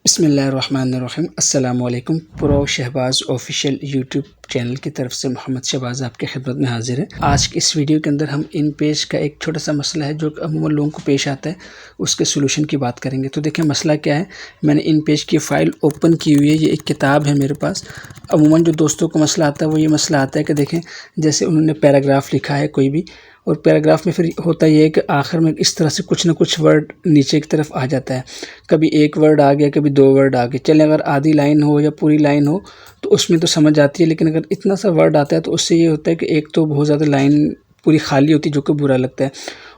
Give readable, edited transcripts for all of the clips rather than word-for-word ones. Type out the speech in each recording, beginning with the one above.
बिस्मिल्लाहिर्रहमानिर्रहीम। अस्सलाम वालेकुम। Pro Shahbaz official YouTube channel की तरफ से मोहम्मद शहबाज आपके खिदमत में हाजिर है। आज की इस वीडियो के अंदर हम इन पेज का एक छोटा सा मसला है जो अमूमन लोगों को पेश आता है, उसके सोल्यूशन की बात करेंगे। तो देखें मसला क्या है। मैंने इन पेज की फ़ाइल ओपन की हुई है। ये एक किताब है मेरे पास। अमूमन जो दोस्तों को मसला आता है वो ये मसला आता है कि देखें जैसे उन्होंने पैराग्राफ लिखा है कोई भी, और पैराग्राफ में फिर होता ये है कि आखिर में इस तरह से कुछ ना कुछ वर्ड नीचे की तरफ आ जाता है। कभी एक वर्ड आ गया, कभी दो वर्ड आ गए। चले अगर आधी लाइन हो या पूरी लाइन हो तो उसमें तो समझ आती है, लेकिन अगर इतना सा वर्ड आता है तो उससे ये होता है कि एक तो बहुत ज़्यादा लाइन पूरी खाली होती है जो कि बुरा लगता है,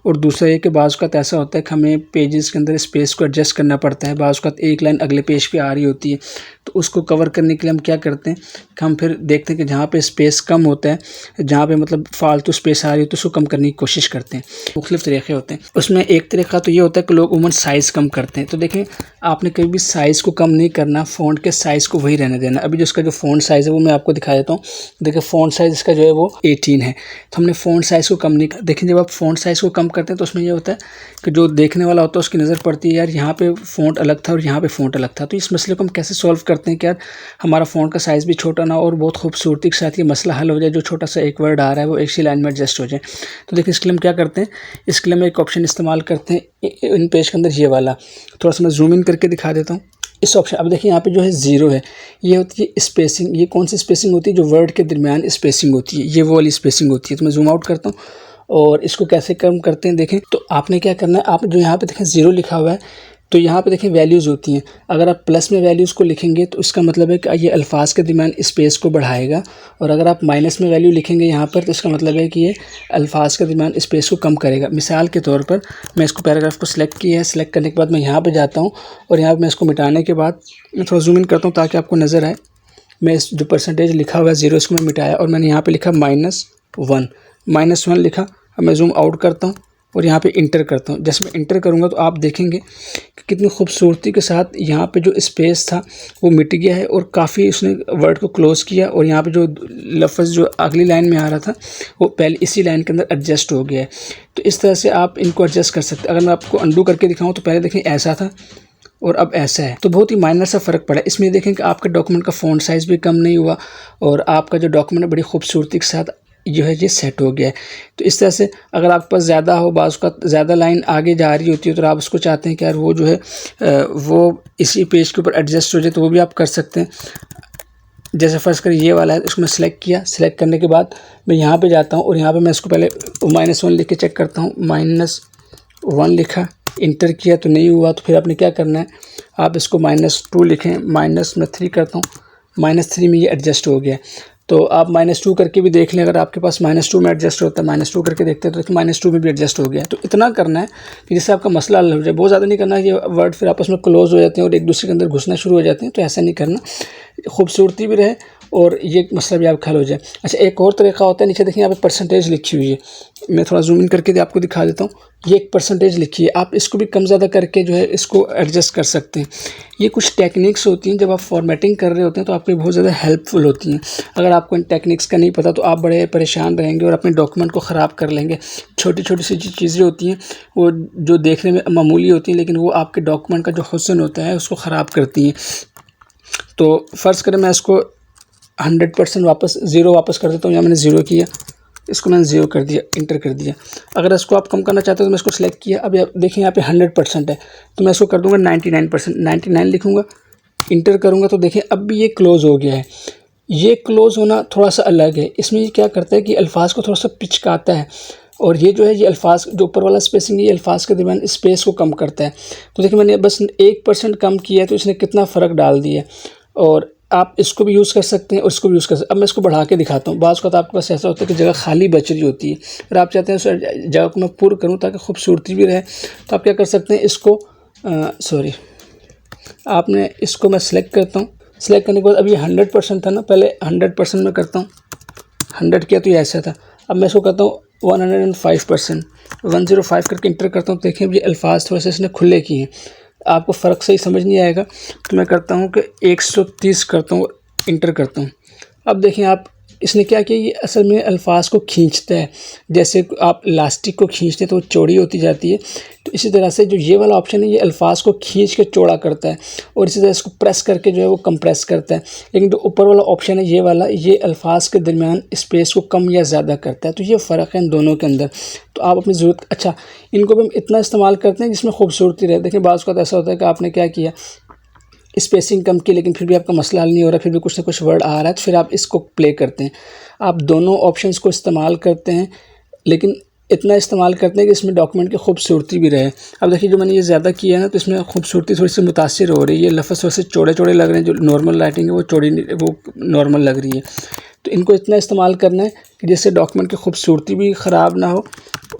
और दूसरा ये कि बाज़ औक़ात ऐसा होता है कि हमें पेजेस के अंदर स्पेस को एडजस्ट करना पड़ता है। बाज़ औक़ात एक लाइन अगले पेज पे आ रही होती है, तो उसको कवर करने के लिए हम क्या करते हैं कि हम फिर देखते हैं कि जहाँ पे स्पेस कम होता है, जहाँ पे मतलब फ़ालतू स्पेस आ रही है तो उसको कम करने की कोशिश करते हैं। मुख्तलिफ़ तरीक़े होते हैं। उसमें एक तरीक़ा तो ये होता है कि लोग उमूमन साइज़ कम करते हैं। तो देखें आपने कभी भी साइज़ को कम नहीं करना, फ़ॉन्ट के साइज़ को वही रहने देना। अभी जो इसका जो फ़ॉन्ट साइज़ है वो मैं आपको दिखा देता हूँ। देखिए फ़ॉन्ट साइज़ इसका जो है वो 18 है, तो हमने फ़ॉन्ट साइज़ को कम नहीं कर। देखें जब आप फ़ॉन्ट साइज़ को कम करते हैं तो उसमें ये होता है कि जो देखने वाला होता है उसकी नज़र पड़ती है यार यहाँ पे फ़ॉन्ट अलग था और यहाँ पे फ़ॉन्ट अलग था। तो इस मसले को हम कैसे सॉल्व करते हैं कि यार हमारा फ़ॉन्ट का साइज़ भी छोटा ना और बहुत खूबसूरती के साथ ये मसला हल हो जाए, जो छोटा सा एक वर्ड आ रहा है वो एक सी लाइन में एडजस्ट हो जाए। तो देखिए इसके लिए हम क्या करते हैं, इसके लिए हम एक ऑप्शन इस्तेमाल करते हैं इन पेज के अंदर, ये वाला। थोड़ा सा मैं जूम इन करके दिखा देता हूँ इस ऑप्शन। अब देखिए यहाँ पे जो है ज़ीरो है, ये होती है स्पेसिंग। ये कौन सी स्पेसिंग होती है, जो वर्ड के दरमियान स्पेसिंग होती है, ये वो वाली स्पेसिंग होती है। तो मैं जूम आउट करता हूँ और इसको कैसे कम करते हैं देखें। तो आपने क्या करना है, आप जो यहाँ पे देखें ज़ीरो लिखा हुआ है, तो यहाँ पे देखें वैल्यूज़ होती हैं। अगर आप प्लस में वैल्यूज़ को लिखेंगे तो इसका मतलब है कि ये अल्फाज के दरमियान स्पेस को बढ़ाएगा, और अगर आप माइनस में वैल्यू लिखेंगे यहाँ पर तो इसका मतलब है कि ये अल्फाज के दरमियान स्पेस को कम करेगा। मिसाल के तौर पर मैं इसको पैराग्राफ को सिलेक्ट किया है, सिलेक्ट करने के बाद मैं यहाँ पर जाता हूँ और यहाँ पर मैं इसको मिटाने के बाद मैं थोड़ा जूम इन करता हूँ ताकि आपको नज़र आए। मैं इस जो परसेंटेज लिखा हुआ है ज़ीरो, इसको मैं मिटाया और मैंने यहाँ पर लिखा -1 लिखा। अब मैं जूम आउट करता हूँ और यहाँ पे इंटर करता हूँ। जैसे मैं इंटर करूँगा तो आप देखेंगे कि कितनी खूबसूरती के साथ यहाँ पे जो स्पेस था वो मिट गया है और काफ़ी उसने वर्ड को क्लोज़ किया, और यहाँ पे जो लफ्ज़ जो अगली लाइन में आ रहा था वो पहले इसी लाइन के अंदर एडजस्ट हो गया है। तो इस तरह से आप इनको एडजस्ट कर सकते हैं। अगर मैं आपको अंडू करके दिखाऊँ तो पहले देखें ऐसा था और अब ऐसा है, तो बहुत ही माइनर सा फ़र्क पड़ा। इसमें देखें कि आपके डॉक्यूमेंट का फ़ॉन्ट साइज़ भी कम नहीं हुआ और आपका जो डॉक्यूमेंट है बड़ी खूबसूरती के साथ जो है ये सेट हो गया है। तो इस तरह से अगर आपके पास ज़्यादा हो, बाज़ का ज़्यादा लाइन आगे जा रही होती है तो आप उसको चाहते हैं कि यार वो जो है वो इसी पेज के ऊपर एडजस्ट हो जाए, तो वो भी आप कर सकते हैं। जैसे फ़र्ज़ करिए ये वाला है, इसको मैं सिलेक्ट किया। सिलेक्ट करने के बाद मैं यहाँ पे जाता हूँ और यहाँ पे मैं इसको पहले -1 लिख के चेक करता हूँ। -1 लिखा, इंटर किया तो नहीं हुआ, तो फिर आपने क्या करना है, आप इसको -2 लिखें। मैं 3 करता हूँ, -3 में ये एडजस्ट हो गया। तो आप -2 करके भी देख लें, अगर आपके पास -2 में एडजस्ट होता है, -2 करके देखते हैं तो -2 में भी एडजस्ट हो गया। तो इतना करना है कि जिससे आपका मसला हल हो जाए। बहुत ज़्यादा नहीं करना है, ये वर्ड फिर आपस में क्लोज़ हो जाते हैं और एक दूसरे के अंदर घुसना शुरू हो जाते हैं, तो ऐसा नहीं करना। खूबसूरती भी रहे और ये मसला भी आपका हल हो जाए। अच्छा, एक और तरीका होता है, नीचे देखिए यहाँ पे परसेंटेज लिखी हुई है। मैं थोड़ा जूम इन करके आपको दिखा देता हूँ। ये एक परसेंटेज लिखी है, आप इसको भी कम ज़्यादा करके जो है इसको एडजस्ट कर सकते हैं। ये कुछ टेक्निक्स होती हैं, जब आप फॉर्मेटिंग कर रहे होते हैं तो आपकी बहुत ज़्यादा हेल्पफुल होती हैं। अगर आपको इन टेक्निक्स का नहीं पता तो आप बड़े परेशान रहेंगे और अपने डॉक्यूमेंट को ख़राब कर लेंगे। छोटी छोटी सी चीज़ें होती हैं वो जो देखने में मामूली होती हैं, लेकिन वो आपके डॉक्यूमेंट का जो हुस्न होता है उसको ख़राब करती हैं। तो फ़र्ज़ करें मैं इसको 100% वापस 0 वापस कर देता हूँ। यहाँ मैंने 0 किया, इसको मैंने 0 कर दिया, इंटर कर दिया। अगर इसको आप कम करना चाहते हो तो मैं इसको सिलेक्ट किया। अब देखिए यहाँ पे 100% है, तो मैं इसको कर दूँगा 99%। 99 लिखूँगा, इंटर करूँगा तो देखिए अब भी ये क्लोज़ हो गया है। ये क्लोज़ होना थोड़ा सा अलग है। इसमें ये क्या करता है कि अल्फाज को थोड़ा सा पिचकाता है, और ये जो है ये अल्फाज जो ऊपर वाला स्पेसिंग है ये अल्फाज के दरमियान स्पेस को कम करता है। तो देखिए मैंने बस 1% कम किया है तो इसने कितना फ़र्क डाल दिया। और आप इसको भी यूज़ कर सकते हैं और इसको भी यूज़ कर सकते हैं। अब मैं इसको बढ़ा के दिखाता हूँ। बाज़ वक़्त आपके पास ऐसा होता है कि जगह खाली बच रही होती है और आप चाहते हैं उस जगह को मैं पूर्ण करूँ ताकि खूबसूरती भी रहे, तो आप क्या कर सकते हैं, इसको आपने इसको मैं सिलेक्ट करता हूँ। सिलेक्ट करने के बाद अब ये 100% था ना, पहले 100% में करता हूँ। 100 किया तो ये ऐसा था। अब मैं इसको करता हूँ 105%, 105 करके इंटर करता हूँ। देखें अब ये अल्फाज थोड़े से इसने खुले किए हैं, आपको फ़र्क सही समझ नहीं आएगा तो मैं करता हूँ कि 130 करता हूँ, इंटर करता हूँ। अब देखें आप इसने क्या किया, ये असल में अल्फाज को खींचता है, जैसे आप इलास्टिक को खींचते हैं तो वो चौड़ी होती जाती है। तो इसी तरह से जो ये वाला ऑप्शन है ये अल्फाज को खींच के चौड़ा करता है और इसी तरह इसको प्रेस करके जो है वो कंप्रेस करता है। लेकिन जो ऊपर वाला ऑप्शन है ये वाला, ये अल्फाज के दरमियान स्पेस को कम या ज़्यादा करता है। तो ये फ़र्क है इन दोनों के अंदर। तो आप अपनी ज़रूरत, अच्छा इनको भी हम इतना इस्तेमाल करते हैं जिसमें खूबसूरती रहे। देखिए बाज़ का ऐसा होता है कि आपने क्या किया, स्पेसिंग कम की, लेकिन फिर भी आपका मसला हल नहीं हो रहा, फिर भी कुछ ना कुछ वर्ड आ रहा है, तो फिर आप इसको प्ले करते हैं। आप दोनों ऑप्शंस को इस्तेमाल करते हैं, लेकिन इतना इस्तेमाल करते हैं कि इसमें डॉक्यूमेंट की खूबसूरती भी रहे। अब देखिए जो मैंने ये ज़्यादा किया है ना, तो इसमें खूबसूरती थोड़ी सी मुतासिर हो रही है। ये लफ्ज़ थोड़े से चौड़े चौड़े लग रहे हैं, जो नॉर्मल राइटिंग है वो चौड़ी, वो नॉर्मल लग रही है। तो इनको इतना इस्तेमाल करना है कि जिससे डॉक्यूमेंट की खूबसूरती भी ख़राब ना हो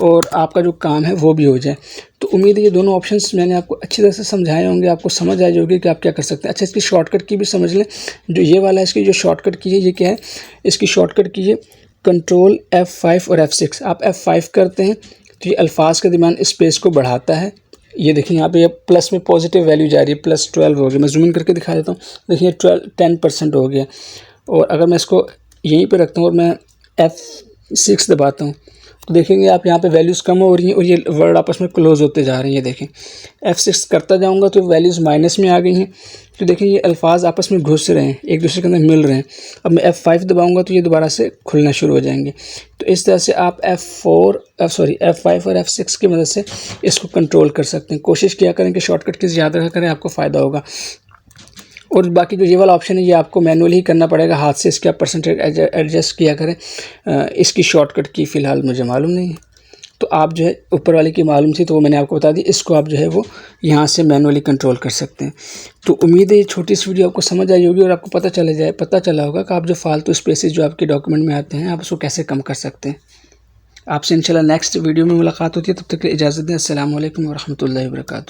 और आपका जो काम है वो भी हो जाए। तो उम्मीद है ये दोनों ऑप्शंस मैंने आपको अच्छी तरह से समझाए होंगे, आपको समझ आ जाएगी कि आप क्या कर सकते हैं। अच्छा, इसकी शॉर्टकट की भी समझ लें। जो ये वाला है इसकी जो शॉर्टकट की है ये क्या है, इसकी शॉर्टकट की है कंट्रोल F5 और F6। आप F5 करते हैं तो ये अल्फाज के दरमियान स्पेस को बढ़ाता है। ये देखिए यहाँ पे ये प्लस में पॉजिटिव वैल्यू जा रही है, +12 हो गया। मैं जूम इन करके दिखा देता हूँ, देखिए 10% हो गया। और अगर मैं इसको यहीं पे रखता हूँ और मैं F6 दबाता हूँ तो देखेंगे आप यहाँ पे वैल्यूज़ कम हो रही हैं और ये वर्ड आपस में क्लोज़ होते जा रहे हैं। ये देखें F6 करता जाऊँगा तो वैल्यूज़ माइनस में आ गई हैं। तो देखें ये अल्फाज आपस में घुस रहे हैं, एक दूसरे के अंदर मिल रहे हैं। अब मैं F5 दबाऊँगा तो ये दोबारा से खुलना शुरू हो जाएंगे। तो इस तरह से आप F5 और F6 की मदद से इसको कंट्रोल कर सकते हैं। कोशिश किया करें कि शॉर्टकट कीज़ याद रखा करें, आपको फ़ायदा होगा। और बाकी जो ये वाला ऑप्शन है ये आपको मैनुअली ही करना पड़ेगा, हाथ से इसके आप परसेंटेज एडजस्ट किया करें। इसकी शॉर्टकट की फ़िलहाल मुझे मालूम नहीं है, तो आप जो है ऊपर वाले की मालूम थी तो वो मैंने आपको बता दी। इसको आप जो है वो यहाँ से मैनुअली कंट्रोल कर सकते हैं। तो उम्मीद है ये छोटी सी वीडियो आपको समझ आई होगी और आपको पता चला होगा कि आप जो फालतू स्पेसेस जो आपके डॉक्यूमेंट में आते हैं आप उसको कैसे कम कर सकते हैं। आपसे इंशाल्लाह नेक्स्ट वीडियो में मुलाकात होती है, तब तक के लिए इजाज़त दें। अस्सलाम वालेकुम व रहमतुल्लाहि व बरकातुहू।